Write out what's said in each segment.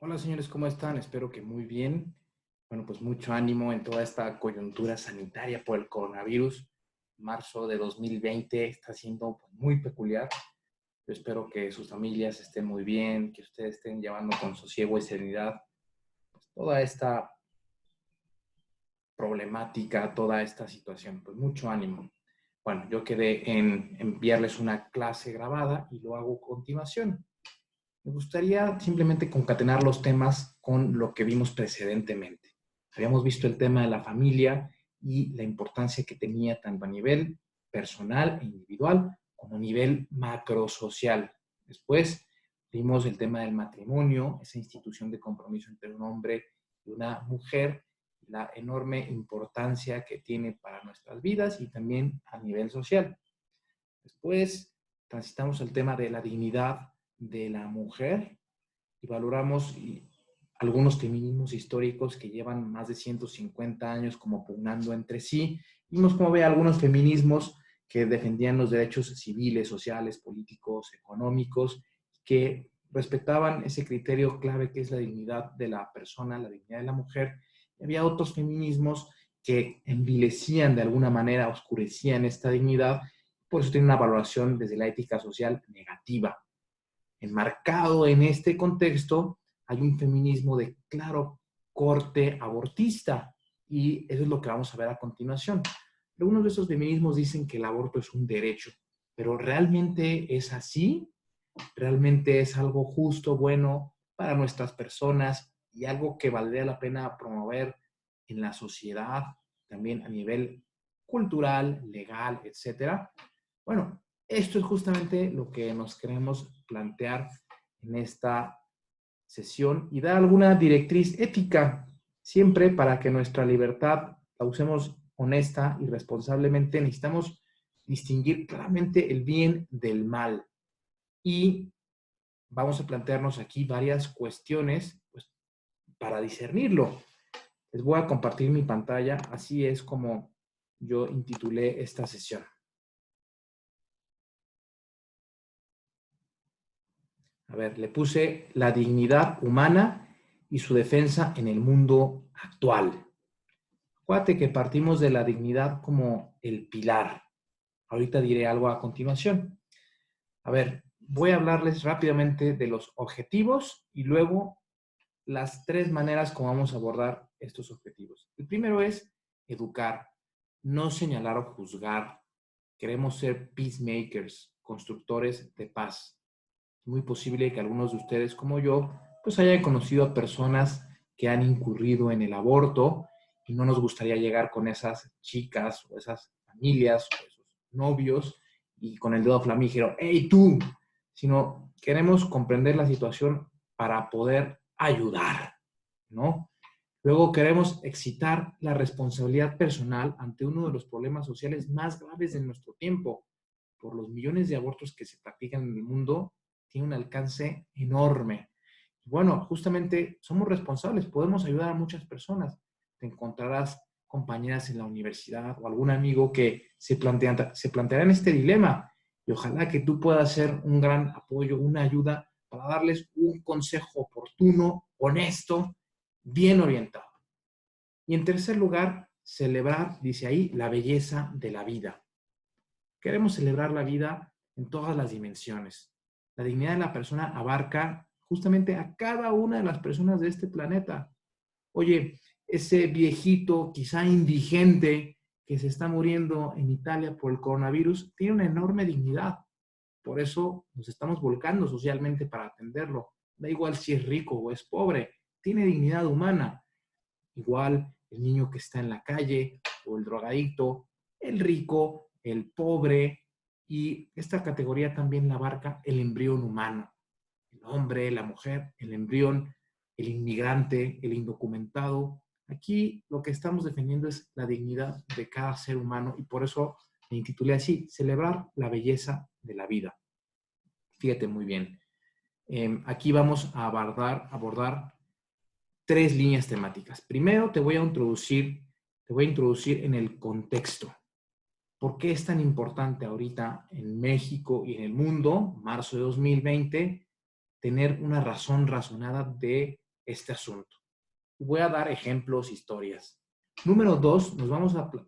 Hola señores, ¿cómo están? Espero que muy bien. Bueno, pues mucho ánimo en toda esta coyuntura sanitaria por el coronavirus. Marzo de 2020 está siendo pues, muy peculiar. Yo espero que sus familias estén muy bien, que ustedes estén llevando con sosiego y serenidad pues, toda esta problemática, toda esta situación. Pues mucho ánimo. Bueno, yo quedé en enviarles una clase grabada y lo hago a continuación. Me gustaría simplemente concatenar los temas con lo que vimos precedentemente. Habíamos visto el tema de la familia y la importancia que tenía tanto a nivel personal e individual como a nivel macrosocial. Después vimos el tema del matrimonio, esa institución de compromiso entre un hombre y una mujer, la enorme importancia que tiene para nuestras vidas y también a nivel social. Después transitamos el tema de la dignidad de la mujer y valoramos algunos feminismos históricos que llevan más de 150 años como pugnando entre sí. Vimos cómo ve algunos feminismos que defendían los derechos civiles, sociales, políticos, económicos, que respetaban ese criterio clave que es la dignidad de la persona, la dignidad de la mujer. Y había otros feminismos que envilecían de alguna manera, oscurecían esta dignidad, por eso tiene una valoración desde la ética social negativa. Enmarcado en este contexto, hay un feminismo de claro corte abortista y eso es lo que vamos a ver a continuación. Algunos de esos feminismos dicen que el aborto es un derecho, pero ¿realmente es así? ¿Realmente es algo justo, bueno para nuestras personas y algo que valdría la pena promover en la sociedad, también a nivel cultural, legal, etcétera? Bueno, esto es justamente lo que nos queremos plantear en esta sesión y dar alguna directriz ética, siempre para que nuestra libertad la usemos honesta y responsablemente. Necesitamos distinguir claramente el bien del mal y vamos a plantearnos aquí varias cuestiones pues, para discernirlo. Les voy a compartir mi pantalla, así es como yo intitulé esta sesión. A ver, le puse la dignidad humana y su defensa en el mundo actual. Acuérdate que partimos de la dignidad como el pilar. Ahorita diré algo a continuación. A ver, voy a hablarles rápidamente de los objetivos y luego las tres maneras como vamos a abordar estos objetivos. El primero es educar, no señalar o juzgar. Queremos ser peacemakers, constructores de paz. Es muy posible que algunos de ustedes, como yo, pues hayan conocido a personas que han incurrido en el aborto y no nos gustaría llegar con esas chicas o esas familias o esos novios y con el dedo flamígero, ¡hey tú! Sino queremos comprender la situación para poder ayudar, ¿no? Luego queremos excitar la responsabilidad personal ante uno de los problemas sociales más graves de nuestro tiempo. Por los millones de abortos que se practican en el mundo, tiene un alcance enorme. Y bueno, justamente somos responsables, podemos ayudar a muchas personas. Te encontrarás compañeras en la universidad o algún amigo que se plantearán este dilema y ojalá que tú puedas ser un gran apoyo, una ayuda para darles un consejo oportuno, honesto, bien orientado. Y en tercer lugar, celebrar, dice ahí, la belleza de la vida. Queremos celebrar la vida en todas las dimensiones. La dignidad de la persona abarca justamente a cada una de las personas de este planeta. Oye, ese viejito quizá indigente que se está muriendo en Italia por el coronavirus tiene una enorme dignidad. Por eso nos estamos volcando socialmente para atenderlo. Da igual si es rico o es pobre, tiene dignidad humana. Igual el niño que está en la calle o el drogadicto, el rico, el pobre, y esta categoría también la abarca el embrión humano, el hombre, la mujer, el embrión, el inmigrante, el indocumentado. Aquí lo que estamos defendiendo es la dignidad de cada ser humano y por eso me intitulé así, celebrar la belleza de la vida. Fíjate muy bien. Aquí vamos a abordar tres líneas temáticas. Primero te voy a introducir en el contexto. ¿Por qué es tan importante ahorita en México y en el mundo, marzo de 2020, tener una razón razonada de este asunto. Voy a dar ejemplos, historias. Número 2,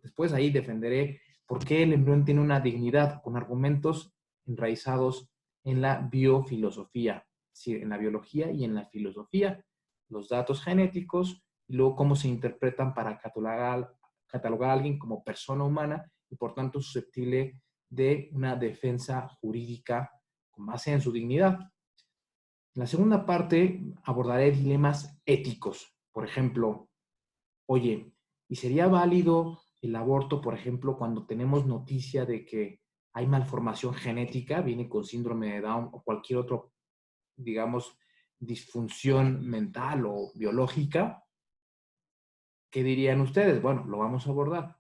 después ahí defenderé por qué el embrión tiene una dignidad con argumentos enraizados en la biofilosofía, es decir, en la biología y en la filosofía, los datos genéticos y luego cómo se interpretan para catalogar a alguien como persona humana y por tanto susceptible de una defensa jurídica con base en su dignidad. En la segunda parte abordaré dilemas éticos. Por ejemplo, oye, ¿y sería válido el aborto, por ejemplo, cuando tenemos noticia de que hay malformación genética, viene con síndrome de Down o cualquier otro, digamos, disfunción mental o biológica? ¿Qué dirían ustedes? Bueno, lo vamos a abordar.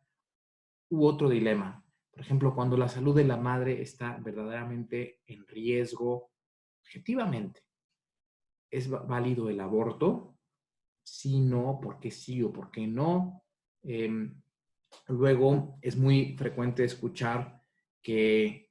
U otro dilema. Por ejemplo, cuando la salud de la madre está verdaderamente en riesgo, objetivamente, ¿es válido el aborto? Sí, no, ¿por qué sí o por qué no? Luego, es muy frecuente escuchar que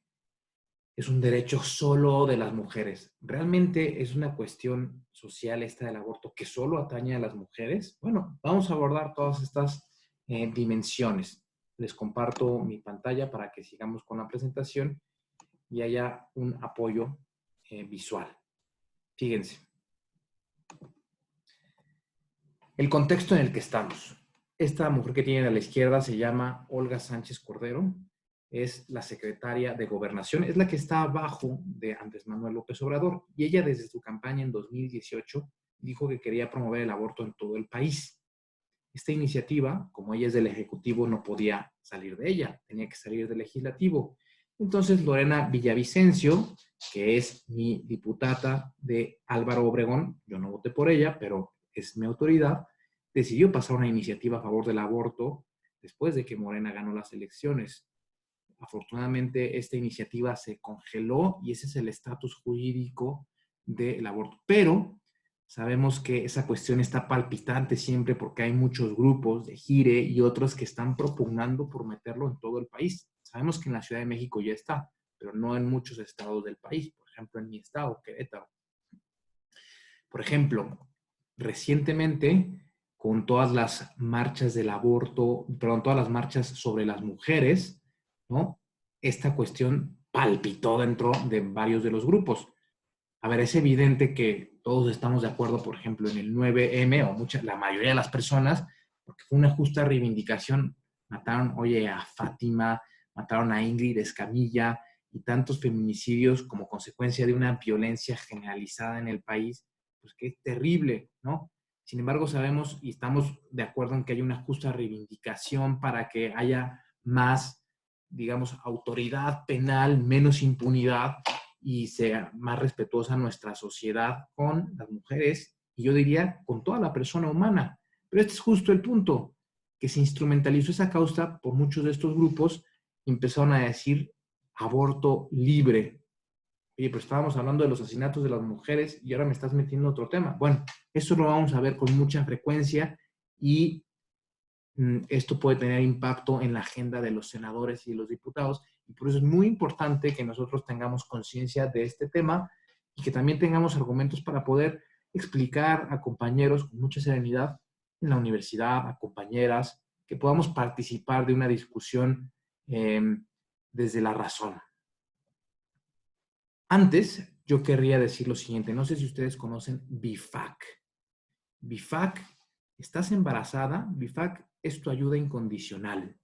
es un derecho solo de las mujeres. ¿Realmente es una cuestión social esta del aborto que solo atañe a las mujeres? Bueno, vamos a abordar todas estas dimensiones. Les comparto mi pantalla para que sigamos con la presentación y haya un apoyo visual. Fíjense. El contexto en el que estamos. Esta mujer que tienen a la izquierda se llama Olga Sánchez Cordero, es la secretaria de Gobernación, es la que está abajo de Andrés Manuel López Obrador, y ella desde su campaña en 2018 dijo que quería promover el aborto en todo el país. Esta iniciativa, como ella es del Ejecutivo, no podía salir de ella, tenía que salir del Legislativo. Entonces Lorena Villavicencio, que es mi diputada de Álvaro Obregón, yo no voté por ella, pero es mi autoridad, decidió pasar una iniciativa a favor del aborto después de que Morena ganó las elecciones. Afortunadamente, esta iniciativa se congeló y ese es el estatus jurídico del aborto. Pero sabemos que esa cuestión está palpitante siempre porque hay muchos grupos de Gire y otros que están propugnando por meterlo en todo el país. Sabemos que en la Ciudad de México ya está, pero no en muchos estados del país. Por ejemplo, en mi estado, Querétaro. Por ejemplo, recientemente, con todas las marchas del aborto, perdón, todas las marchas sobre las mujeres, ¿no? Esta cuestión palpitó dentro de varios de los grupos. A ver, es evidente que todos estamos de acuerdo, por ejemplo, en el 9M, o la mayoría de las personas, porque fue una justa reivindicación. Mataron, oye, a Fátima, mataron a Ingrid Escamilla y tantos feminicidios como consecuencia de una violencia generalizada en el país, pues que es terrible, ¿no? Sin embargo, sabemos y estamos de acuerdo en que hay una justa reivindicación para que haya más, digamos, autoridad penal, menos impunidad y sea más respetuosa nuestra sociedad con las mujeres y yo diría con toda la persona humana. Pero este es justo el punto, que se instrumentalizó esa causa por muchos de estos grupos y empezaron a decir aborto libre. Oye, pero estábamos hablando de los asesinatos de las mujeres y ahora me estás metiendo otro tema. Bueno, eso lo vamos a ver con mucha frecuencia y esto puede tener impacto en la agenda de los senadores y los diputados y por eso es muy importante que nosotros tengamos conciencia de este tema y que también tengamos argumentos para poder explicar a compañeros con mucha serenidad en la universidad, a compañeras, que podamos participar de una discusión desde la razón. Antes, yo querría decir lo siguiente, no sé si ustedes conocen BIFAC. BIFAC, ¿estás embarazada? BIFAC es tu ayuda incondicional.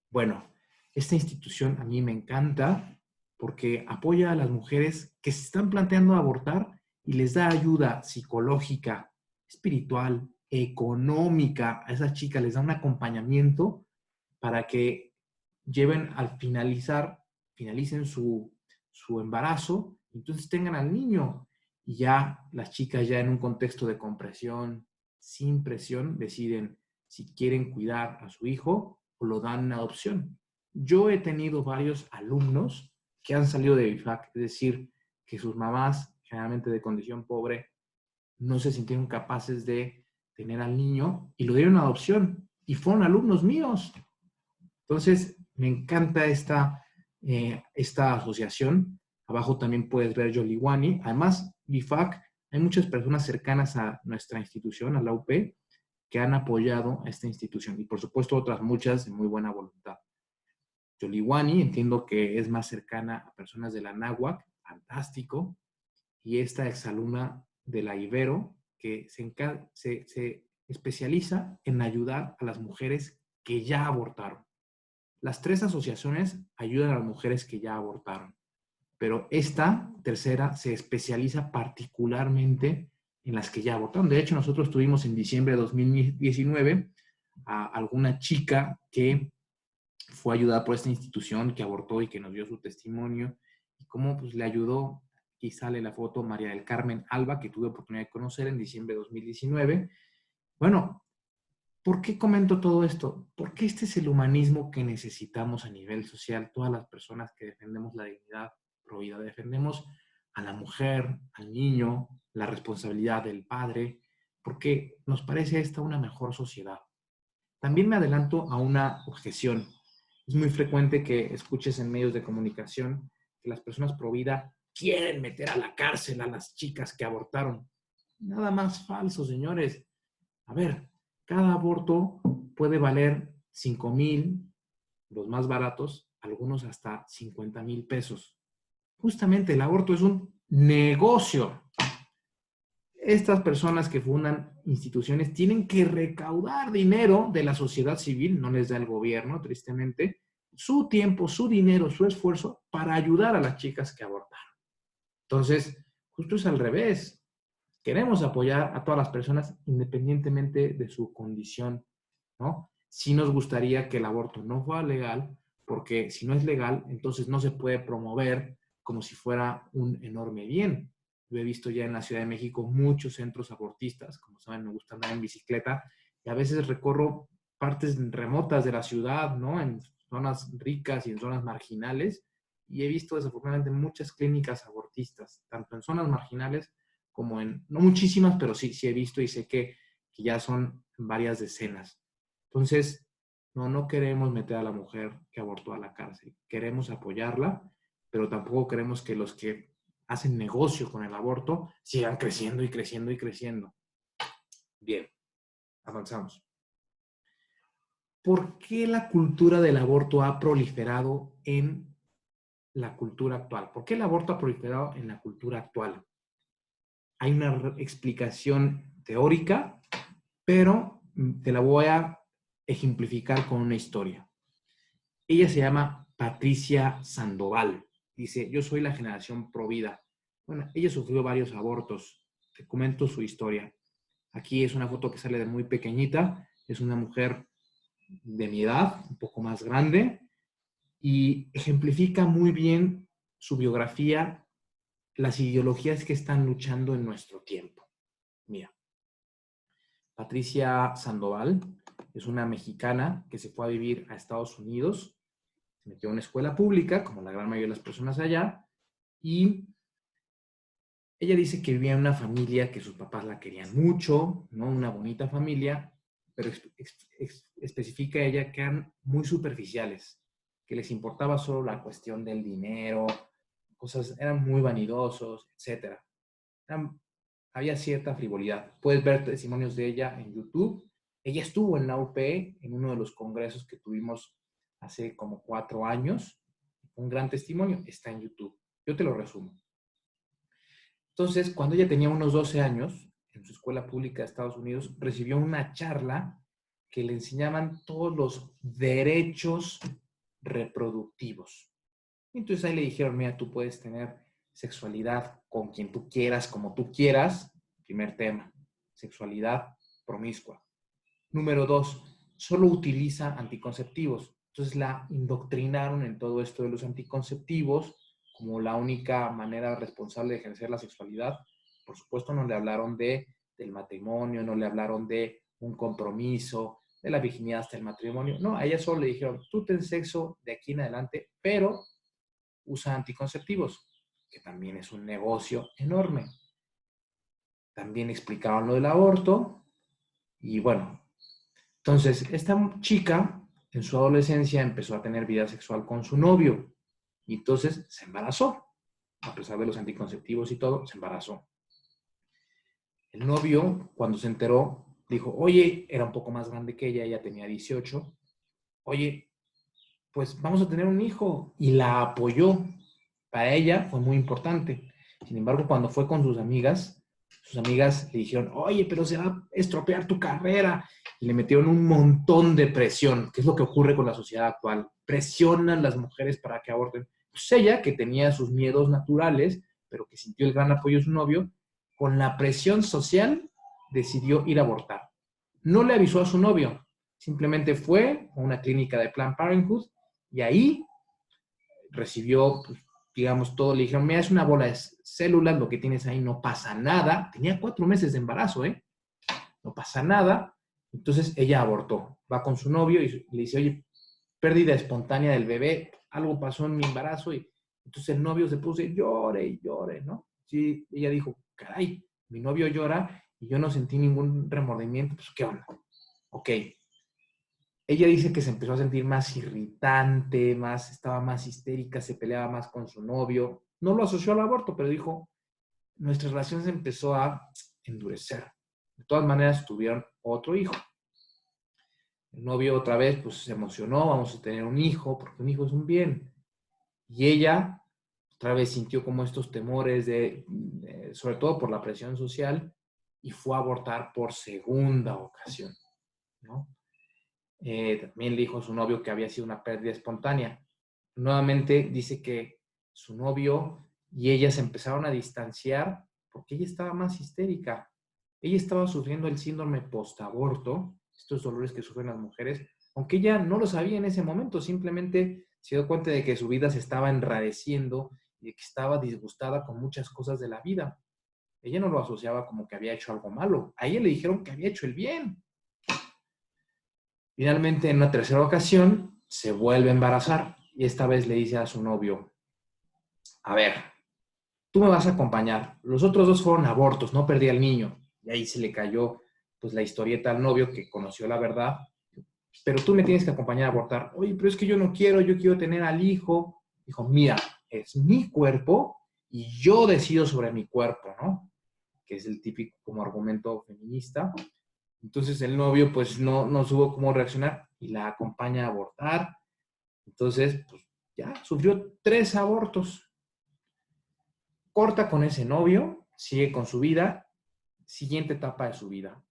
Bueno, esta institución a mí me encanta porque apoya a las mujeres que se están planteando abortar y les da ayuda psicológica, espiritual, económica. A esas chicas les da un acompañamiento para que lleven al finalicen su embarazo, y entonces tengan al niño. Y ya las chicas ya en un contexto de compresión, sin presión, deciden si quieren cuidar a su hijo o lo dan en adopción. Yo he tenido varios alumnos que han salido de BIFAC, es decir, que sus mamás, generalmente de condición pobre, no se sintieron capaces de tener al niño y lo dieron a adopción y fueron alumnos míos. Entonces, me encanta esta asociación. Abajo también puedes ver Yoliwani. Además, BIFAC Hay muchas personas cercanas a nuestra institución, a la UP, que han apoyado a esta institución y por supuesto otras muchas de muy buena voluntad. Yoliwani, entiendo que es más cercana a personas de la náhuac, fantástico, y esta exalumna de la Ibero, que se especializa en ayudar a las mujeres que ya abortaron. Las tres asociaciones ayudan a las mujeres que ya abortaron, pero esta tercera se especializa particularmente en las que ya abortaron. De hecho, nosotros tuvimos en diciembre de 2019 a alguna chica que fue ayudada por esta institución, que abortó y que nos dio su testimonio, y cómo pues, le ayudó. Aquí sale la foto María del Carmen Alba, que tuve oportunidad de conocer en diciembre de 2019. Bueno, ¿por qué comento todo esto? Porque este es el humanismo que necesitamos a nivel social, todas las personas que defendemos la dignidad provida, defendemos a la mujer, al niño, la responsabilidad del padre, porque nos parece esta una mejor sociedad. También me adelanto a una objeción. Es muy frecuente que escuches en medios de comunicación que las personas pro vida quieren meter a la cárcel a las chicas que abortaron. Nada más falso, señores. A ver, cada aborto puede valer 5,000, los más baratos, algunos hasta 50,000 pesos. Justamente el aborto es un negocio. Estas personas que fundan instituciones tienen que recaudar dinero de la sociedad civil, no les da el gobierno, tristemente, su tiempo, su dinero, su esfuerzo para ayudar a las chicas que abortaron. Entonces, justo es al revés. Queremos apoyar a todas las personas independientemente de su condición, ¿no? Sí nos gustaría que el aborto no fuera legal, porque si no es legal, entonces no se puede promover como si fuera un enorme bien. Yo he visto ya en la Ciudad de México muchos centros abortistas, como saben, me gusta andar en bicicleta, y a veces recorro partes remotas de la ciudad, ¿no? En zonas ricas y en zonas marginales, y he visto desafortunadamente muchas clínicas abortistas, tanto en zonas marginales como en, no muchísimas, pero sí he visto y sé que ya son varias decenas. Entonces, no queremos meter a la mujer que abortó a la cárcel. Queremos apoyarla, pero tampoco queremos que los que hacen negocio con el aborto sigan creciendo y creciendo y creciendo. Bien, avanzamos. ¿Por qué la cultura del aborto ha proliferado en la cultura actual? ¿Por qué el aborto ha proliferado en la cultura actual? Hay una explicación teórica, pero te la voy a ejemplificar con una historia. Ella se llama Patricia Sandoval. Dice, yo soy la generación pro vida. Bueno, ella sufrió varios abortos. Te comento su historia. Aquí es una foto que sale de muy pequeñita. Es una mujer de mi edad, un poco más grande, y ejemplifica muy bien su biografía, las ideologías que están luchando en nuestro tiempo. Mira, Patricia Sandoval es una mexicana que se fue a vivir a Estados Unidos, se metió en una escuela pública, como la gran mayoría de las personas allá, y ella dice que vivía en una familia que sus papás la querían mucho, ¿no? Una bonita familia, pero especifica ella que eran muy superficiales, que les importaba solo la cuestión del dinero, cosas, eran muy vanidosos, etc. Había cierta frivolidad. Puedes ver testimonios de ella en YouTube. Ella estuvo en la UP en uno de los congresos que tuvimos hace como 4 años. Un gran testimonio, está en YouTube. Yo te lo resumo. Entonces, cuando ella tenía unos 12 años, en su escuela pública de Estados Unidos, recibió una charla que le enseñaban todos los derechos reproductivos. Entonces ahí le dijeron, mira, tú puedes tener sexualidad con quien tú quieras, como tú quieras. Primer tema, sexualidad promiscua. Número 2, solo utiliza anticonceptivos. Entonces la indoctrinaron en todo esto de los anticonceptivos como la única manera responsable de ejercer la sexualidad. Por supuesto, no le hablaron del matrimonio, no le hablaron de un compromiso, de la virginidad hasta el matrimonio. No, a ella solo le dijeron, tú ten sexo de aquí en adelante, pero usa anticonceptivos, que también es un negocio enorme. También explicaron lo del aborto y bueno, entonces esta chica en su adolescencia empezó a tener vida sexual con su novio y entonces se embarazó. A pesar de los anticonceptivos y todo, se embarazó. El novio, cuando se enteró, dijo, oye, era un poco más grande que ella tenía 18, oye, pues vamos a tener un hijo. Y la apoyó. Para ella fue muy importante. Sin embargo, cuando fue con sus amigas le dijeron, oye, pero se va a estropear tu carrera. Y le metieron un montón de presión, que es lo que ocurre con la sociedad actual. Presionan las mujeres para que aborten. Pues ella, que tenía sus miedos naturales, pero que sintió el gran apoyo de su novio, con la presión social decidió ir a abortar. No le avisó a su novio, simplemente fue a una clínica de Planned Parenthood y ahí recibió, pues, digamos, todo. Le dijeron, mira, es una bola de células, lo que tienes ahí no pasa nada. Tenía 4 meses de embarazo, ¿eh? No pasa nada. Entonces ella abortó. Va con su novio y le dice, oye, pérdida espontánea del bebé, algo pasó en mi embarazo. Y entonces el novio se puso y llore y llore, ¿no? Sí, ella dijo, caray, mi novio llora y yo no sentí ningún remordimiento, pues, ¿qué onda? Ok. Ella dice que se empezó a sentir más irritante, estaba más histérica, se peleaba más con su novio. No lo asoció al aborto, pero dijo, nuestra relación se empezó a endurecer. De todas maneras, tuvieron otro hijo. El novio otra vez, pues, se emocionó, vamos a tener un hijo, porque un hijo es un bien. Y ella otra vez sintió como estos temores, sobre todo por la presión social, y fue a abortar por segunda ocasión, ¿no? También le dijo a su novio que había sido una pérdida espontánea. Nuevamente dice que su novio y ella se empezaron a distanciar porque ella estaba más histérica. Ella estaba sufriendo el síndrome postaborto, estos dolores que sufren las mujeres, aunque ella no lo sabía en ese momento, simplemente se dio cuenta de que su vida se estaba enrareciendo y de que estaba disgustada con muchas cosas de la vida. Ella no lo asociaba como que había hecho algo malo. A ella le dijeron que había hecho el bien. Finalmente, en una tercera ocasión, se vuelve a embarazar y esta vez le dice a su novio, a ver, tú me vas a acompañar. Los otros 2 fueron abortos, no perdí al niño. Y ahí se le cayó, pues, la historieta al novio que conoció la verdad. Pero tú me tienes que acompañar a abortar. Oye, pero es que yo no quiero, yo quiero tener al hijo. Dijo, mira, es mi cuerpo y yo decido sobre mi cuerpo, ¿no? Que es el típico como argumento feminista. Entonces el novio pues no supo cómo reaccionar y la acompaña a abortar. Entonces, pues ya, sufrió 3 abortos. Corta con ese novio, sigue con su vida. Siguiente etapa de su vida.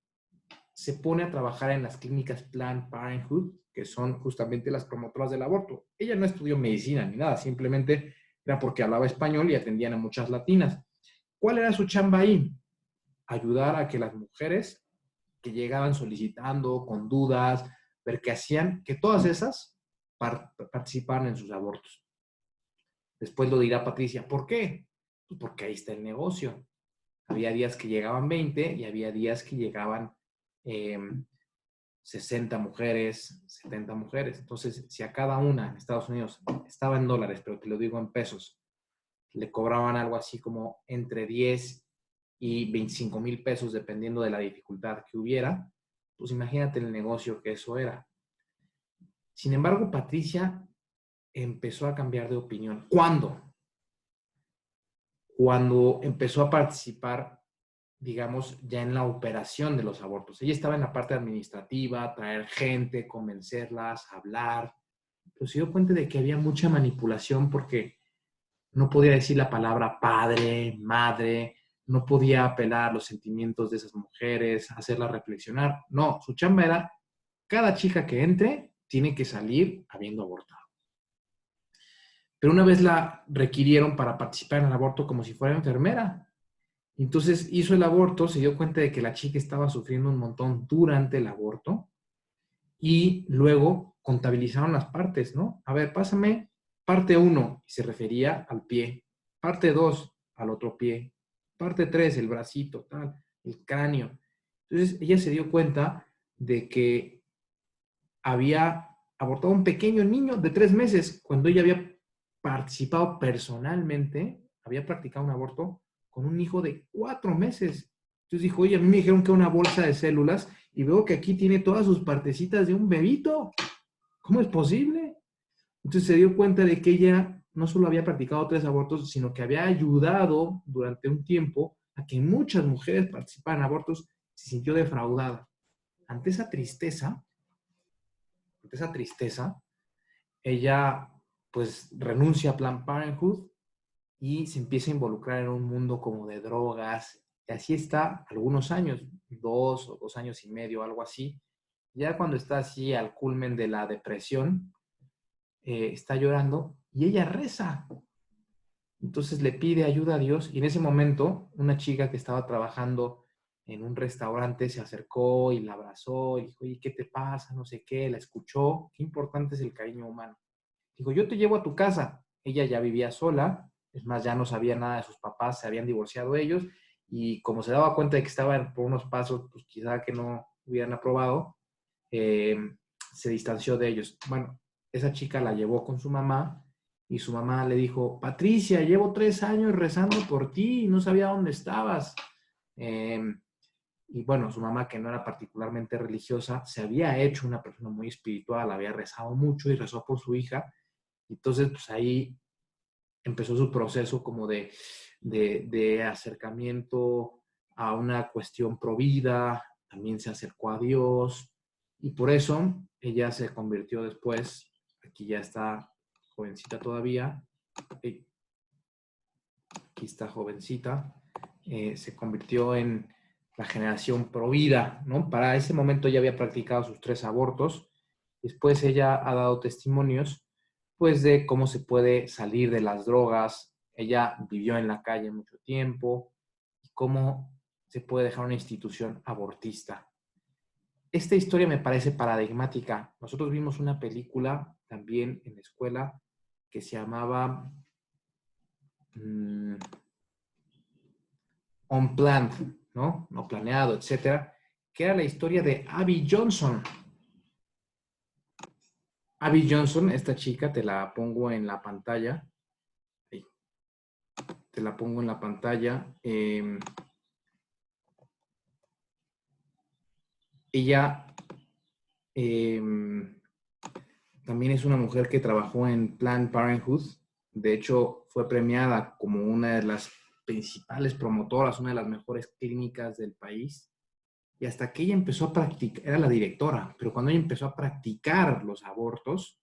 Se pone a trabajar en las clínicas Planned Parenthood, que son justamente las promotoras del aborto. Ella no estudió medicina ni nada, simplemente era porque hablaba español y atendían a muchas latinas. ¿Cuál era su chamba ahí? Ayudar a que las mujeres que llegaban solicitando, con dudas, ver qué hacían, que todas esas participaran en sus abortos. Después lo dirá Patricia, ¿por qué? Pues porque ahí está el negocio. Había días que llegaban 20 y había días que llegaban 60 mujeres, 70 mujeres. Entonces, si a cada una en Estados Unidos estaba en dólares, pero te lo digo en pesos, le cobraban algo así como entre 10 y 25,000 pesos, dependiendo de la dificultad que hubiera, pues imagínate el negocio que eso era. Sin embargo, Patricia empezó a cambiar de opinión. ¿Cuándo? Cuando empezó a participar, digamos, ya en la operación de los abortos. Ella estaba en la parte administrativa, traer gente, convencerlas, hablar, pero se dio cuenta de que había mucha manipulación porque no podía decir la palabra padre, madre, no podía apelar a los sentimientos de esas mujeres, hacerlas reflexionar. No, su chamba era, cada chica que entre tiene que salir habiendo abortado. Pero una vez la requirieron para participar en el aborto como si fuera enfermera. Entonces hizo el aborto, se dio cuenta de que la chica estaba sufriendo un montón durante el aborto y luego contabilizaron las partes, ¿no? A ver, pásame parte 1, y se refería al pie. Parte 2, al otro pie. Parte 3, el bracito, tal, el cráneo. Entonces ella se dio cuenta de que había abortado un pequeño niño de 3 meses cuando ella había participado personalmente, había practicado un aborto con un hijo de 4 meses. Entonces dijo, oye, a mí me dijeron que era una bolsa de células y veo que aquí tiene todas sus partecitas de un bebito. ¿Cómo es posible? Entonces se dio cuenta de que ella no solo había practicado 3 abortos, sino que había ayudado durante un tiempo a que muchas mujeres participaran en abortos, se sintió defraudada. Ante esa tristeza, ella pues renuncia a Planned Parenthood y se empieza a involucrar en un mundo como de drogas. Y así está algunos años, 2 o 2 años y medio, algo así. Ya cuando está así al culmen de la depresión, está llorando y ella reza. Entonces le pide ayuda a Dios y en ese momento una chica que estaba trabajando en un restaurante se acercó y la abrazó y dijo, oye, ¿qué te pasa? No sé qué, la escuchó. Qué importante es el cariño humano. Dijo, yo te llevo a tu casa. Ella ya vivía sola, es más, ya no sabía nada de sus papás, se habían divorciado ellos y como se daba cuenta de que estaban por unos pasos, pues quizá que no hubieran aprobado, eh, se distanció de ellos. Bueno, esa chica la llevó con su mamá y su mamá le dijo, Patricia, llevo 3 años rezando por ti y no sabía dónde estabas. Eh, y bueno, su mamá, que no era particularmente religiosa, se había hecho una persona muy espiritual, había rezado mucho y rezó por su hija. Entonces, pues ahí empezó su proceso como de acercamiento a una cuestión pro vida, también se acercó a Dios y por eso ella se convirtió después, aquí ya está jovencita todavía, aquí está jovencita, se convirtió en la generación pro vida, ¿no? Para ese momento ya había practicado sus 3 abortos, después ella ha dado testimonios pues de cómo se puede salir de las drogas. Ella vivió en la calle mucho tiempo y cómo se puede dejar una institución abortista. Esta historia me parece paradigmática. Nosotros vimos una película también en la escuela que se llamaba Unplanned, ¿no? No planeado, etcétera, que era la historia de Abby Johnson. Abby Johnson, esta chica, te la pongo en la pantalla. Te la pongo en la pantalla. Ella también es una mujer que trabajó en Planned Parenthood. De hecho, fue premiada como una de las principales promotoras, una de las mejores clínicas del país. Y hasta que ella empezó a practicar, era la directora, pero cuando ella empezó a practicar los abortos,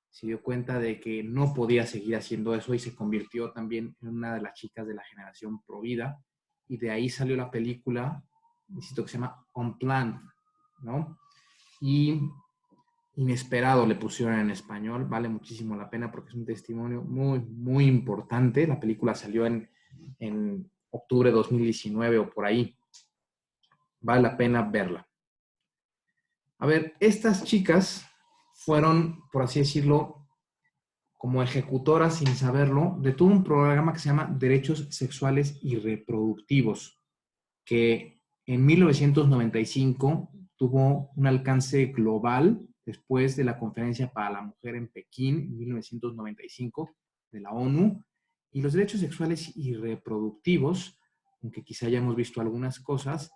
se dio cuenta de que no podía seguir haciendo eso y se convirtió también en una de las chicas de la generación Provida. Y de ahí salió la película, insisto, que se llama Unplanned, ¿no? Y Inesperado le pusieron en español, vale muchísimo la pena porque es un testimonio muy, muy importante. La película salió en octubre de 2019 o por ahí. Vale la pena verla. A ver, estas chicas fueron, por así decirlo, como ejecutoras sin saberlo, de todo un programa que se llama Derechos Sexuales y Reproductivos, que en 1995 tuvo un alcance global después de la Conferencia para la Mujer en Pekín en 1995 de la ONU. Y los derechos sexuales y reproductivos, aunque quizá hayamos visto algunas cosas,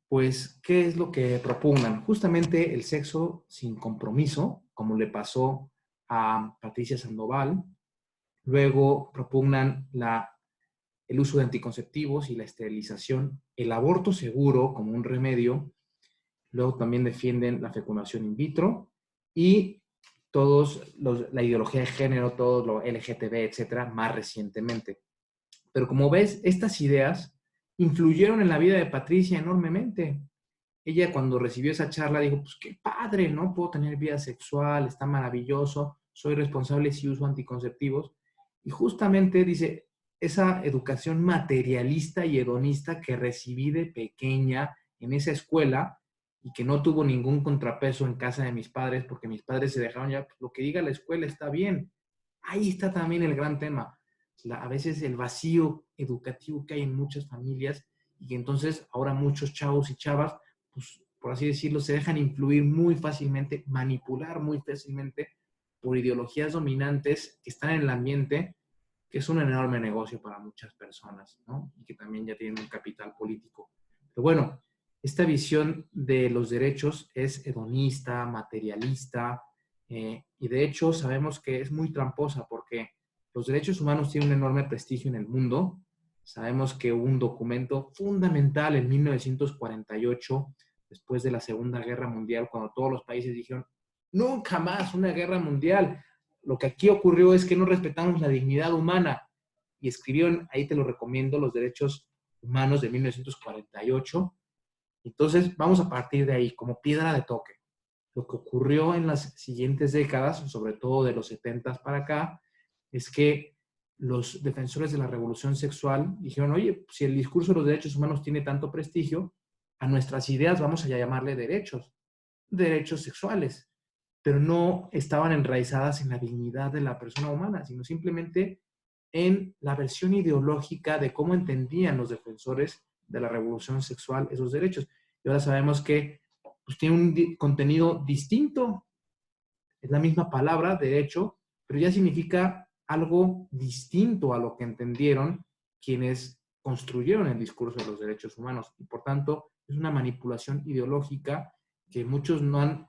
pues, ¿qué es lo que propugnan? Justamente el sexo sin compromiso, como le pasó a Patricia Sandoval. Luego propugnan el uso de anticonceptivos y la esterilización, el aborto seguro como un remedio. Luego también defienden la fecundación in vitro y la ideología de género, todo lo LGTB, etcétera, más recientemente. Pero como ves, estas ideas influyeron en la vida de Patricia enormemente. Ella cuando recibió esa charla dijo, pues qué padre, ¿no? Puedo tener vida sexual, está maravilloso, soy responsable si uso anticonceptivos. Y justamente dice, esa educación materialista y hedonista que recibí de pequeña en esa escuela y que no tuvo ningún contrapeso en casa de mis padres, porque mis padres se dejaron ya, pues, lo que diga la escuela está bien. Ahí está también el gran tema. A veces el vacío educativo que hay en muchas familias y que entonces ahora muchos chavos y chavas, pues por así decirlo, se dejan influir muy fácilmente, manipular muy fácilmente por ideologías dominantes que están en el ambiente, que es un enorme negocio para muchas personas, ¿no? Y que también ya tienen un capital político. Pero bueno, esta visión de los derechos es hedonista, materialista, y de hecho sabemos que es muy tramposa porque los derechos humanos tienen un enorme prestigio en el mundo, Sabemos que hubo un documento fundamental en 1948, después de la Segunda Guerra Mundial, cuando todos los países dijeron, nunca más una guerra mundial. Lo que aquí ocurrió es que no respetamos la dignidad humana. Y escribieron, ahí te lo recomiendo, los derechos humanos de 1948. Entonces, vamos a partir de ahí, como piedra de toque. Lo que ocurrió en las siguientes décadas, sobre todo de los 70 para acá, es que los defensores de la revolución sexual dijeron, oye, si el discurso de los derechos humanos tiene tanto prestigio, a nuestras ideas vamos a llamarle derechos sexuales, pero no estaban enraizadas en la dignidad de la persona humana, sino simplemente en la versión ideológica de cómo entendían los defensores de la revolución sexual esos derechos. Y ahora sabemos que pues, tiene un contenido distinto, es la misma palabra, derecho, pero ya significa algo distinto a lo que entendieron quienes construyeron el discurso de los derechos humanos. Y por tanto, es una manipulación ideológica que muchos no han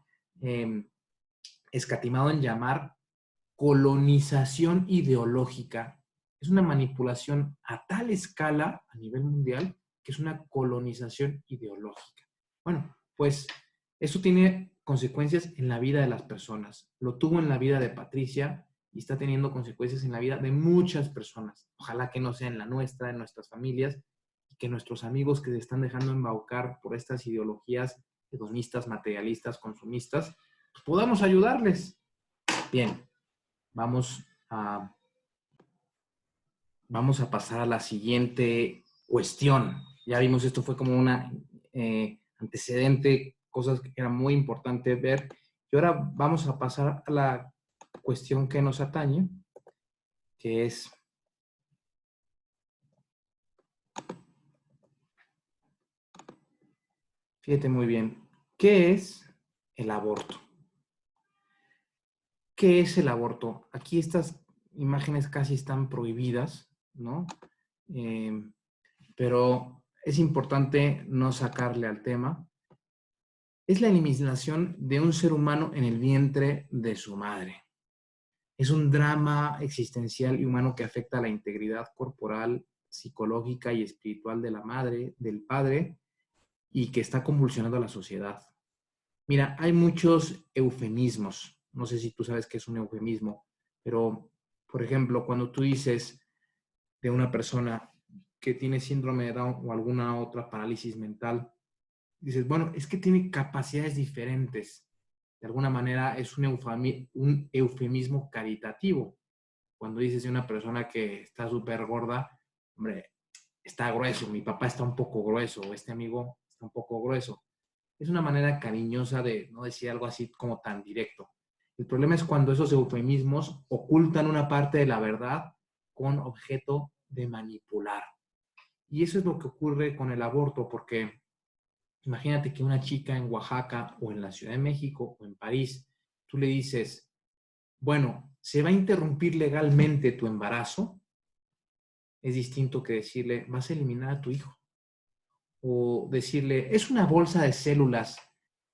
escatimado en llamar colonización ideológica. Es una manipulación a tal escala a nivel mundial que es una colonización ideológica. Bueno, pues eso tiene consecuencias en la vida de las personas. Lo tuvo en la vida de Patricia y está teniendo consecuencias en la vida de muchas personas. Ojalá que no sea en la nuestra, en nuestras familias, y que nuestros amigos que se están dejando embaucar por estas ideologías hedonistas, materialistas, consumistas, pues podamos ayudarles. Bien, vamos a, vamos a pasar a la siguiente cuestión. Ya vimos, esto fue como una antecedente, cosas que era muy importante ver. Y ahora vamos a pasar a la cuestión que nos atañe, que es, fíjate muy bien, ¿qué es el aborto? ¿Qué es el aborto? Aquí estas imágenes casi están prohibidas, ¿no? Pero es importante no sacarle al tema. Es la eliminación de un ser humano en el vientre de su madre. Es un drama existencial y humano que afecta a la integridad corporal, psicológica y espiritual de la madre, del padre, y que está convulsionando a la sociedad. Mira, hay muchos eufemismos. No sé si tú sabes qué es un eufemismo, pero, por ejemplo, cuando tú dices de una persona que tiene síndrome de Down o alguna otra parálisis mental, dices, bueno, es que tiene capacidades diferentes. De alguna manera es un eufemismo caritativo. Cuando dices de una persona que está súper gorda, hombre, está grueso, mi papá está un poco grueso, o este amigo está un poco grueso. Es una manera cariñosa de no decir algo así como tan directo. El problema es cuando esos eufemismos ocultan una parte de la verdad con objeto de manipular. Y eso es lo que ocurre con el aborto, porque imagínate que una chica en Oaxaca o en la Ciudad de México o en París, tú le dices, bueno, ¿se va a interrumpir legalmente tu embarazo? Es distinto que decirle, vas a eliminar a tu hijo. O decirle, es una bolsa de células,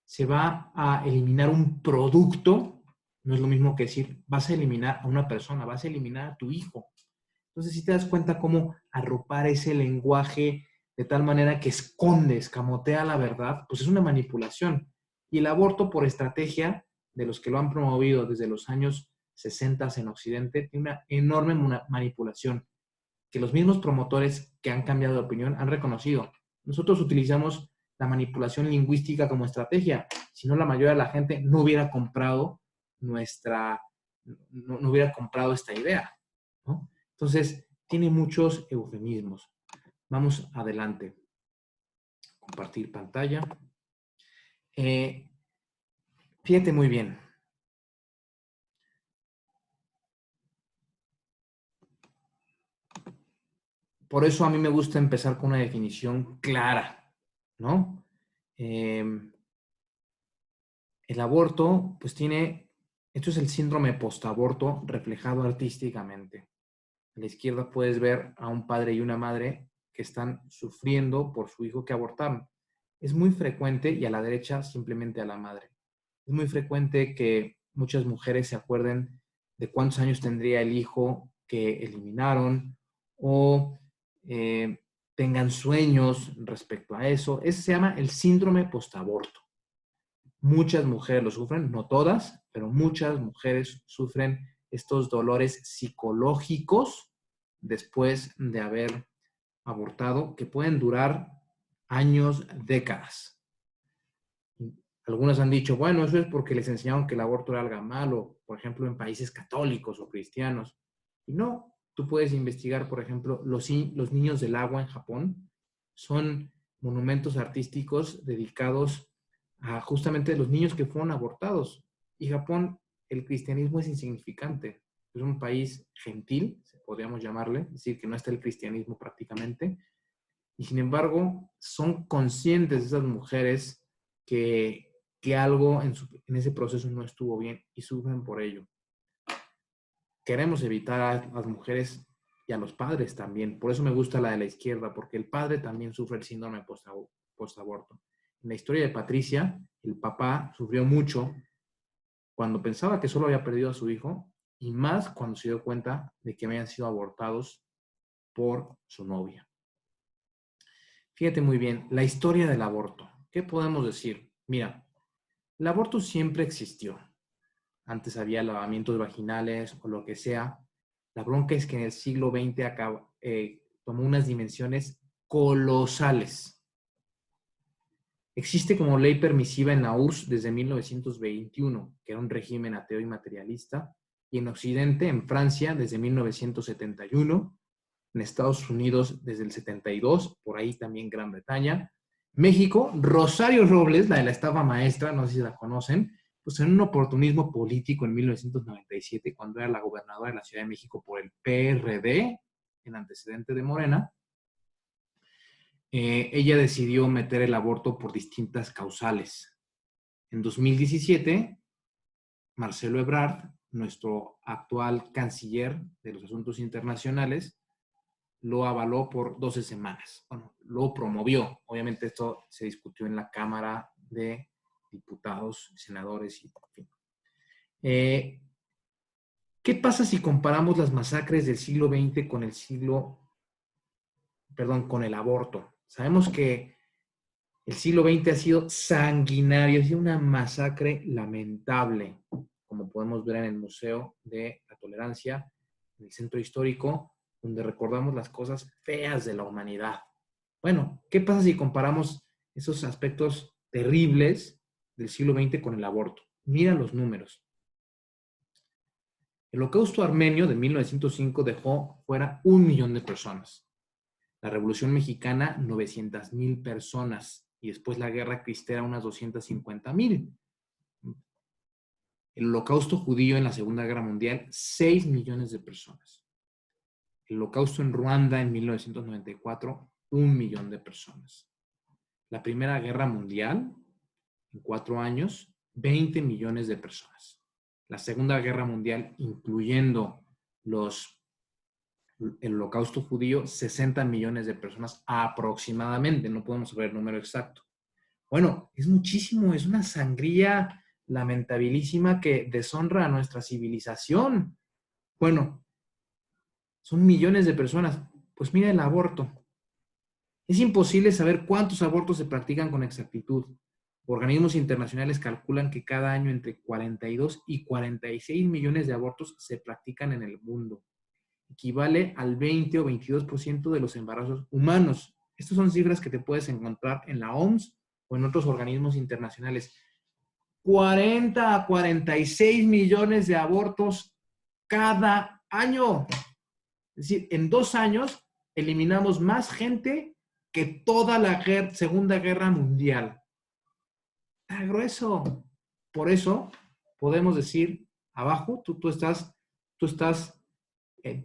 se va a eliminar un producto. No es lo mismo que decir, vas a eliminar a una persona, vas a eliminar a tu hijo. Entonces, si te das cuenta cómo arropar ese lenguaje de tal manera que esconde, escamotea la verdad, pues es una manipulación. Y el aborto por estrategia de los que lo han promovido desde los años 60 en Occidente tiene una enorme manipulación que los mismos promotores que han cambiado de opinión han reconocido. Nosotros utilizamos la manipulación lingüística como estrategia, si no la mayoría de la gente no hubiera comprado no hubiera comprado esta idea, ¿no? Entonces, tiene muchos eufemismos. Vamos adelante. Compartir pantalla. Fíjate muy bien. Por eso a mí me gusta empezar con una definición clara, ¿no? El aborto, pues esto es el síndrome postaborto reflejado artísticamente. A la izquierda puedes ver a un padre y una madre que están sufriendo por su hijo que abortaron. Es muy frecuente, y a la derecha simplemente a la madre. Es muy frecuente que muchas mujeres se acuerden de cuántos años tendría el hijo que eliminaron o tengan sueños respecto a eso. Ese se llama el síndrome postaborto. Muchas mujeres lo sufren, no todas, pero muchas mujeres sufren estos dolores psicológicos después de haber abortado, que pueden durar años, décadas. Algunos han dicho, bueno, eso es porque les enseñaron que el aborto era algo malo, por ejemplo, en países católicos o cristianos. Y no, tú puedes investigar, por ejemplo, los niños del agua en Japón son monumentos artísticos dedicados a justamente los niños que fueron abortados. Y Japón, el cristianismo es insignificante. Es un país gentil, podríamos llamarle, es decir, que no está el cristianismo prácticamente. Y sin embargo, son conscientes esas mujeres que algo en ese proceso no estuvo bien y sufren por ello. Queremos evitar a las mujeres y a los padres también. Por eso me gusta la de la izquierda, porque el padre también sufre el síndrome postaborto. En la historia de Patricia, el papá sufrió mucho cuando pensaba que solo había perdido a su hijo y más cuando se dio cuenta de que habían sido abortados por su novia. Fíjate muy bien, la historia del aborto. ¿Qué podemos decir? Mira, el aborto siempre existió. Antes había lavamientos vaginales o lo que sea. La bronca es que en el siglo XX tomó unas dimensiones colosales. Existe como ley permisiva en la URSS desde 1921, que era un régimen ateo y materialista, y en Occidente, en Francia, desde 1971, en Estados Unidos desde el 72, por ahí también Gran Bretaña. México, Rosario Robles, la de la estafa maestra, no sé si la conocen, pues en un oportunismo político en 1997, cuando era la gobernadora de la Ciudad de México por el PRD, en antecedente de Morena, ella decidió meter el aborto por distintas causales. En 2017, Marcelo Ebrard, nuestro actual canciller de los asuntos internacionales, lo avaló por 12 semanas. Bueno, lo promovió. Obviamente esto se discutió en la Cámara de Diputados, Senadores y en fin. ¿Qué pasa si comparamos las masacres del siglo XX con con el aborto? Sabemos que el siglo XX ha sido sanguinario, ha sido una masacre lamentable, como podemos ver en el Museo de la Tolerancia, en el Centro Histórico, donde recordamos las cosas feas de la humanidad. Bueno, ¿qué pasa si comparamos esos aspectos terribles del siglo XX con el aborto? Mira los números. El Holocausto armenio de 1905 dejó fuera 1 millón de personas. La Revolución Mexicana, 900,000 personas. Y después la Guerra Cristera, unas 250,000. El Holocausto judío en la Segunda Guerra Mundial, 6 millones de personas. El Holocausto en Ruanda en 1994, 1 millón de personas. La Primera Guerra Mundial, en 4 años, 20 millones de personas. La Segunda Guerra Mundial, incluyendo el Holocausto judío, 60 millones de personas aproximadamente, no podemos saber el número exacto. Bueno, es muchísimo, es una sangría lamentabilísima que deshonra a nuestra civilización. Bueno, son millones de personas. Pues mira el aborto. Es imposible saber cuántos abortos se practican con exactitud. Organismos internacionales calculan que cada año entre 42 y 46 millones de abortos se practican en el mundo. Equivale al 20 o 22% de los embarazos humanos. Estas son cifras que te puedes encontrar en la OMS o en otros organismos internacionales. 40 a 46 millones de abortos cada año. Es decir, en 2 años eliminamos más gente que toda la Segunda Guerra Mundial. Está grueso. Por eso podemos decir, abajo, tú estás,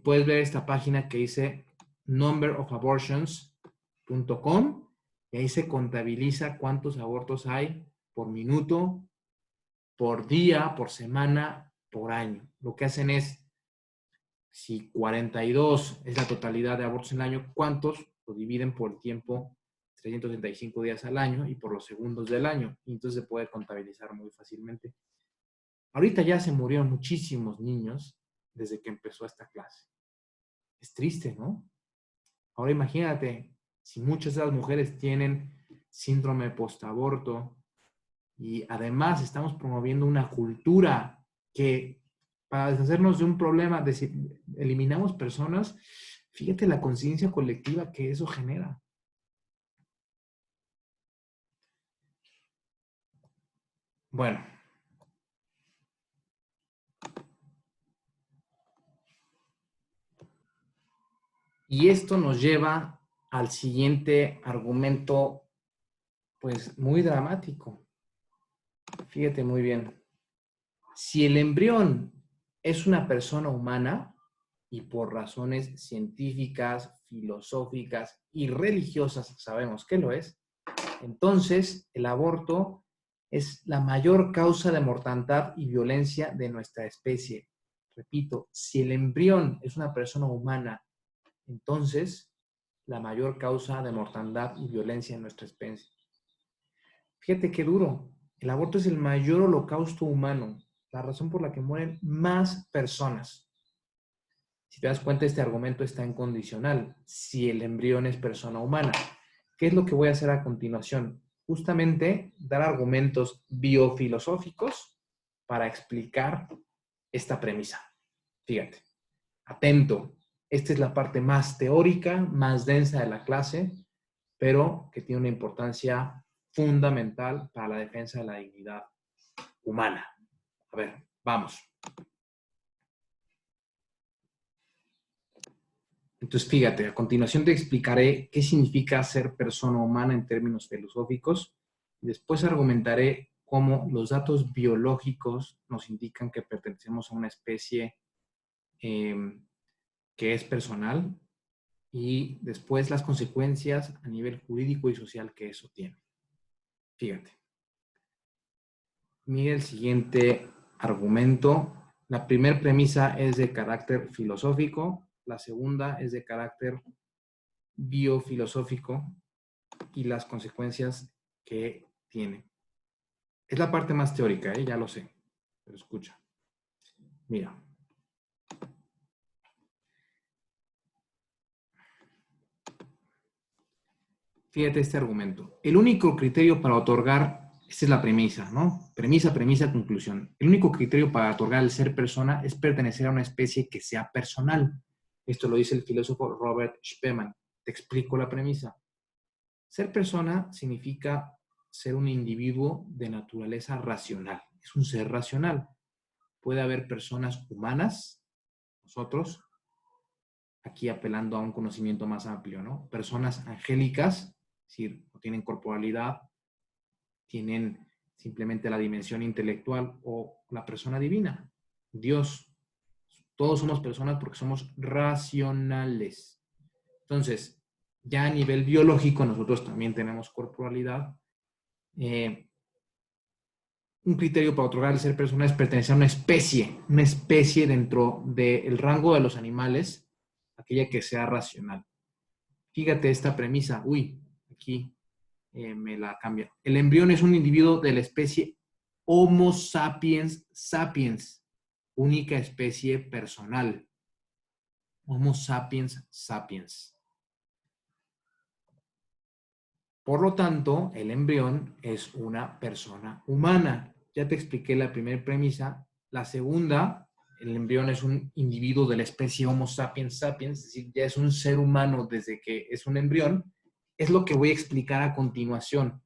puedes ver esta página que dice numberofabortions.com y ahí se contabiliza cuántos abortos hay por minuto, por día, por semana, por año. Lo que hacen es, si 42 es la totalidad de abortos en el año, ¿cuántos? Lo dividen por el tiempo, 365 días al año y por los segundos del año. Y entonces se puede contabilizar muy fácilmente. Ahorita ya se murieron muchísimos niños desde que empezó esta clase. Es triste, ¿no? Ahora imagínate, si muchas de las mujeres tienen síndrome postaborto y además estamos promoviendo una cultura que para deshacernos de un problema, eliminamos personas, fíjate la conciencia colectiva que eso genera. Bueno. Y esto nos lleva al siguiente argumento, pues muy dramático. Fíjate muy bien. Si el embrión es una persona humana, y por razones científicas, filosóficas y religiosas sabemos que lo es, entonces el aborto es la mayor causa de mortandad y violencia de nuestra especie. Repito, si el embrión es una persona humana, entonces la mayor causa de mortandad y violencia en nuestra especie. Fíjate qué duro. El aborto es el mayor holocausto humano, la razón por la que mueren más personas. Si te das cuenta, este argumento está en condicional. Si el embrión es persona humana. ¿Qué es lo que voy a hacer a continuación? Justamente dar argumentos biofilosóficos para explicar esta premisa. Fíjate, atento. Esta es la parte más teórica, más densa de la clase, pero que tiene una importancia fundamental para la defensa de la dignidad humana. A ver, vamos. Entonces, fíjate, a continuación te explicaré qué significa ser persona humana en términos filosóficos y después argumentaré cómo los datos biológicos nos indican que pertenecemos a una especie que es personal y después las consecuencias a nivel jurídico y social que eso tiene. Fíjate. Mira el siguiente argumento. La primera premisa es de carácter filosófico, la segunda es de carácter biofilosófico y las consecuencias que tiene. Es la parte más teórica, ya lo sé, pero escucha. Mira. Fíjate este argumento. El único criterio para otorgar, esta es la premisa, ¿no? Premisa, conclusión. El único criterio para otorgar el ser persona es pertenecer a una especie que sea personal. Esto lo dice el filósofo Robert Spemann. Te explico la premisa. Ser persona significa ser un individuo de naturaleza racional. Es un ser racional. Puede haber personas humanas, nosotros, aquí apelando a un conocimiento más amplio, ¿no? Personas angélicas, es decir, no tienen corporalidad, tienen simplemente la dimensión intelectual, o la persona divina, Dios. Todos somos personas porque somos racionales. Entonces, ya a nivel biológico, nosotros también tenemos corporalidad. Un criterio para otorgar el ser persona es pertenecer a una especie dentro del rango de los animales, aquella que sea racional. Fíjate esta premisa. Uy, aquí me la cambia. El embrión es un individuo de la especie Homo sapiens sapiens, única especie personal. Homo sapiens sapiens. Por lo tanto, el embrión es una persona humana. Ya te expliqué la primera premisa. La segunda, el embrión es un individuo de la especie Homo sapiens sapiens, es decir, ya es un ser humano desde que es un embrión. Es lo que voy a explicar a continuación.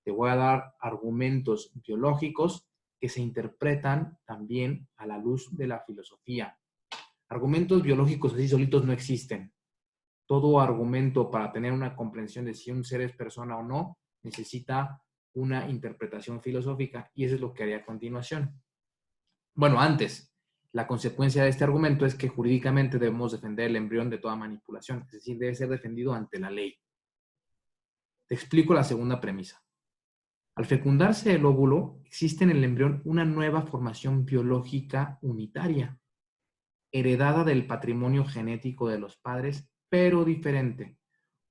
Te voy a dar argumentos biológicos que se interpretan también a la luz de la filosofía. Argumentos biológicos así solitos no existen. Todo argumento para tener una comprensión de si un ser es persona o no necesita una interpretación filosófica y eso es lo que haré a continuación. Bueno, antes, la consecuencia de este argumento es que jurídicamente debemos defender el embrión de toda manipulación, es decir, debe ser defendido ante la ley. Te explico la segunda premisa. Al fecundarse el óvulo, existe en el embrión una nueva formación biológica unitaria, heredada del patrimonio genético de los padres, pero diferente.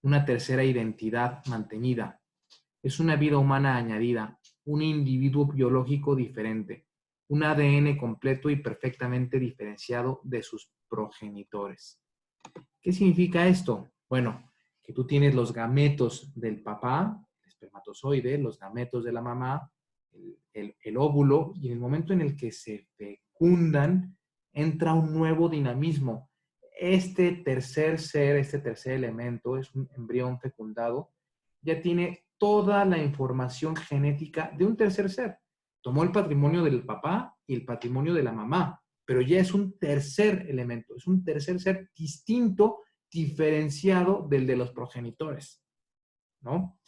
Una tercera identidad mantenida. Es una vida humana añadida, un individuo biológico diferente, un ADN completo y perfectamente diferenciado de sus progenitores. ¿Qué significa esto? Bueno, que tú tienes los gametos del papá, el espermatozoide, los gametos de la mamá, el óvulo, y en el momento en el que se fecundan, entra un nuevo dinamismo. Este tercer ser, este tercer elemento, es un embrión fecundado, ya tiene toda la información genética de un tercer ser. Tomó el patrimonio del papá y el patrimonio de la mamá, pero ya es un tercer elemento, es un tercer ser distinto, diferenciado del de los progenitores, ¿no?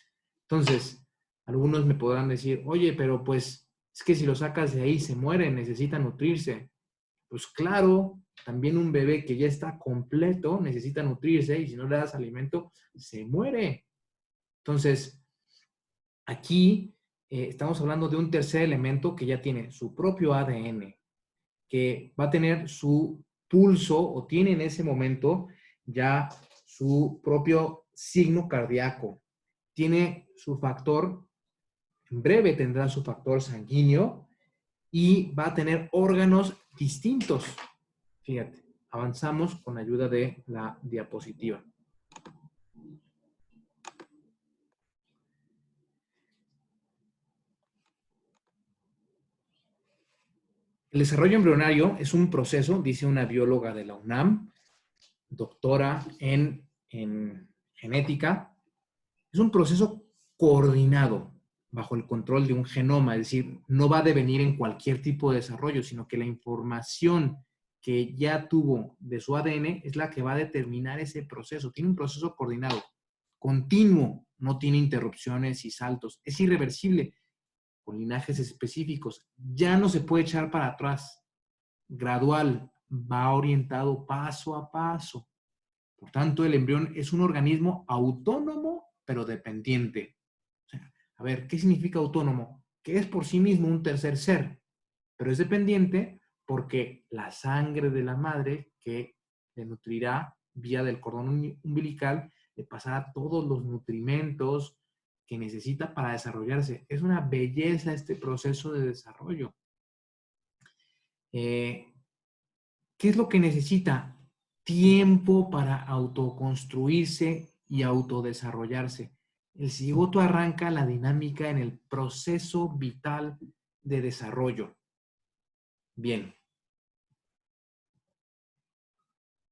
Entonces, algunos me podrán decir, oye, pero pues es que si lo sacas de ahí se muere, necesita nutrirse. Pues claro, también un bebé que ya está completo necesita nutrirse y si no le das alimento, se muere. Entonces, aquí estamos hablando de un tercer elemento que ya tiene su propio ADN, que va a tener su pulso o tiene en ese momento ya su propio signo cardíaco. Tiene su factor, en breve tendrá su factor sanguíneo y va a tener órganos distintos. Fíjate, avanzamos con la ayuda de la diapositiva. El desarrollo embrionario es un proceso, dice una bióloga de la UNAM, doctora en genética, es un proceso coordinado bajo el control de un genoma, es decir, no va a devenir en cualquier tipo de desarrollo, sino que la información que ya tuvo de su ADN es la que va a determinar ese proceso. Tiene un proceso coordinado, continuo, no tiene interrupciones y saltos, es irreversible, con linajes específicos, ya no se puede echar para atrás, gradual, va orientado paso a paso. Por tanto, el embrión es un organismo autónomo, pero dependiente. O sea, a ver, ¿qué significa autónomo? Que es por sí mismo un tercer ser, pero es dependiente porque la sangre de la madre que le nutrirá vía del cordón umbilical le pasará todos los nutrimentos que necesita para desarrollarse. Es una belleza este proceso de desarrollo. ¿Qué es lo que necesita? Tiempo para autoconstruirse y autodesarrollarse. El cigoto arranca la dinámica en el proceso vital de desarrollo. Bien.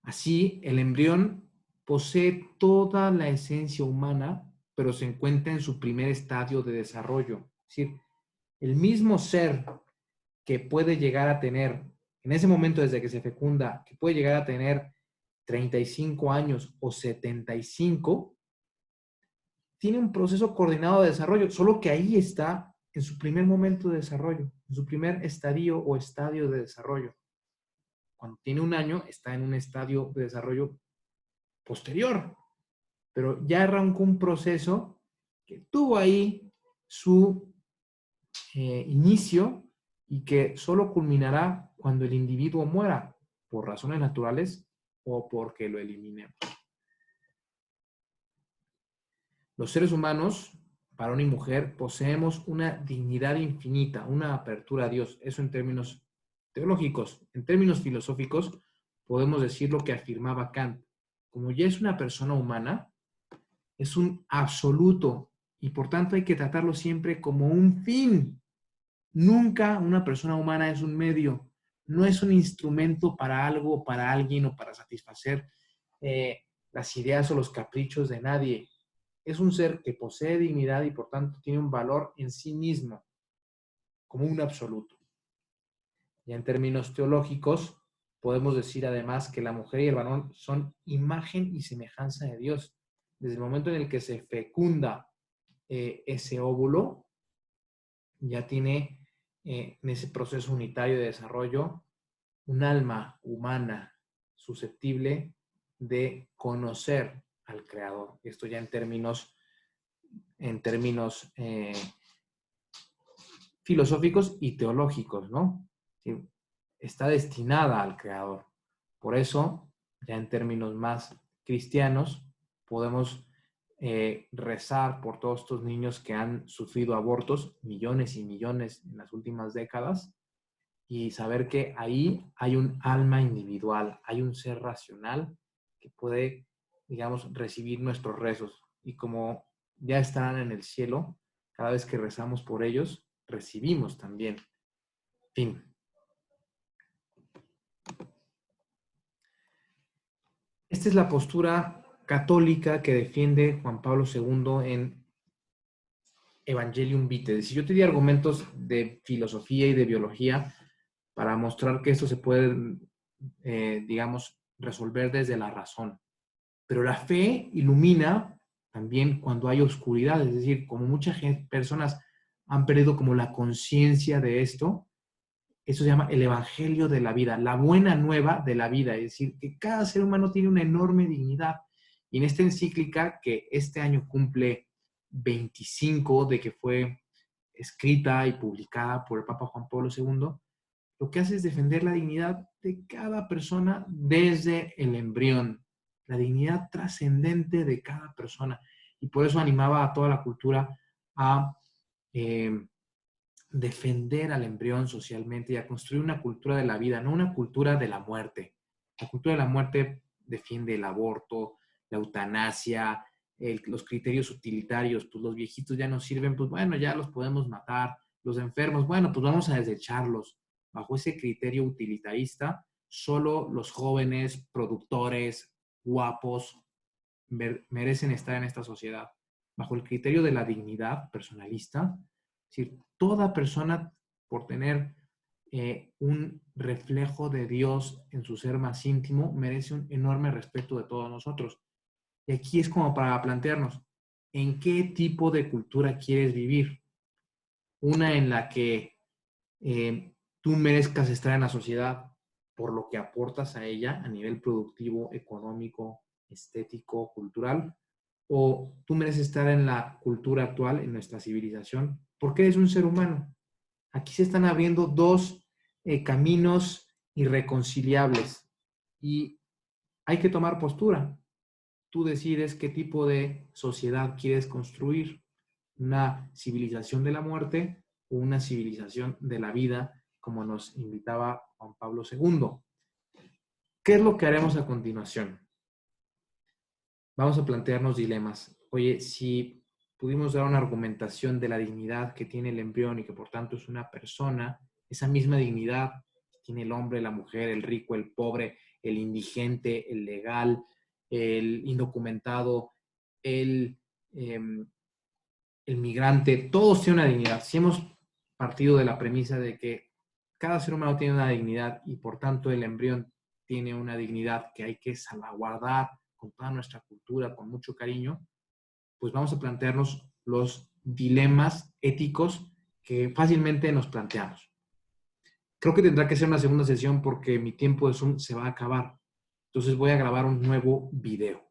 Así, el embrión posee toda la esencia humana, pero se encuentra en su primer estadio de desarrollo. Es decir, el mismo ser que puede llegar a tener, en ese momento desde que se fecunda, que puede llegar a tener 35 años o 75, tiene un proceso coordinado de desarrollo, solo que ahí está en su primer momento de desarrollo, en su primer estadio o estadio de desarrollo. Cuando tiene un año, está en un estadio de desarrollo posterior, pero ya arrancó un proceso que tuvo ahí su inicio y que solo culminará cuando el individuo muera, por razones naturales o porque lo eliminemos. Los seres humanos, varón y mujer, poseemos una dignidad infinita, una apertura a Dios. Eso en términos teológicos. En términos filosóficos, podemos decir lo que afirmaba Kant. Como ya es una persona humana, es un absoluto y por tanto hay que tratarlo siempre como un fin. Nunca una persona humana es un medio, no es un instrumento para algo, para alguien o para satisfacer las ideas o los caprichos de nadie. Es un ser que posee dignidad y por tanto tiene un valor en sí mismo, como un absoluto. Y en términos teológicos, podemos decir además que la mujer y el varón son imagen y semejanza de Dios. Desde el momento en el que se fecunda ese óvulo, ya tiene en ese proceso unitario de desarrollo un alma humana susceptible de conocer al Creador. Esto ya en términos filosóficos y teológicos, ¿no? Sí, está destinada al Creador. Por eso, ya en términos más cristianos, podemos rezar por todos estos niños que han sufrido abortos, millones y millones en las últimas décadas, y saber que ahí hay un alma individual, hay un ser racional que puede digamos, recibir nuestros rezos. Y como ya estarán en el cielo, cada vez que rezamos por ellos, recibimos también. Fin. Esta es la postura católica que defiende Juan Pablo II en Evangelium Vitae. Si yo te di argumentos de filosofía y de biología para mostrar que esto se puede, digamos, resolver desde la razón. Pero la fe ilumina también cuando hay oscuridad, es decir, como muchas personas han perdido como la conciencia de esto, eso se llama el evangelio de la vida, la buena nueva de la vida, es decir, que cada ser humano tiene una enorme dignidad. Y en esta encíclica, que este año cumple 25 de que fue escrita y publicada por el Papa Juan Pablo II, lo que hace es defender la dignidad de cada persona desde el embrión, la dignidad trascendente de cada persona. Y por eso animaba a toda la cultura a defender al embrión socialmente y a construir una cultura de la vida, no una cultura de la muerte. La cultura de la muerte defiende el aborto, la eutanasia, los criterios utilitarios, pues los viejitos ya no sirven, pues bueno, ya los podemos matar, los enfermos, bueno, pues vamos a desecharlos. Bajo ese criterio utilitarista, solo los jóvenes, productores, guapos, merecen estar en esta sociedad. Bajo el criterio de la dignidad personalista, es decir, toda persona por tener un reflejo de Dios en su ser más íntimo merece un enorme respeto de todos nosotros. Y aquí es como para plantearnos, ¿en qué tipo de cultura quieres vivir? Una en la que tú merezcas estar en la sociedad por lo que aportas a ella a nivel productivo, económico, estético, cultural, o tú mereces estar en la cultura actual, en nuestra civilización, porque eres un ser humano. Aquí se están abriendo dos caminos irreconciliables y hay que tomar postura. Tú decides qué tipo de sociedad quieres construir, una civilización de la muerte o una civilización de la vida, como nos invitaba Juan Pablo II. ¿Qué es lo que haremos a continuación? Vamos a plantearnos dilemas. Oye, si pudimos dar una argumentación de la dignidad que tiene el embrión y que por tanto es una persona, esa misma dignidad que tiene el hombre, la mujer, el rico, el pobre, el indigente, el legal, el indocumentado, el, eh, el migrante, todos tienen una dignidad. Si hemos partido de la premisa de que cada ser humano tiene una dignidad y por tanto el embrión tiene una dignidad que hay que salvaguardar con toda nuestra cultura, con mucho cariño, pues vamos a plantearnos los dilemas éticos que fácilmente nos planteamos. Creo que tendrá que ser una segunda sesión porque mi tiempo de Zoom se va a acabar. Entonces voy a grabar un nuevo video.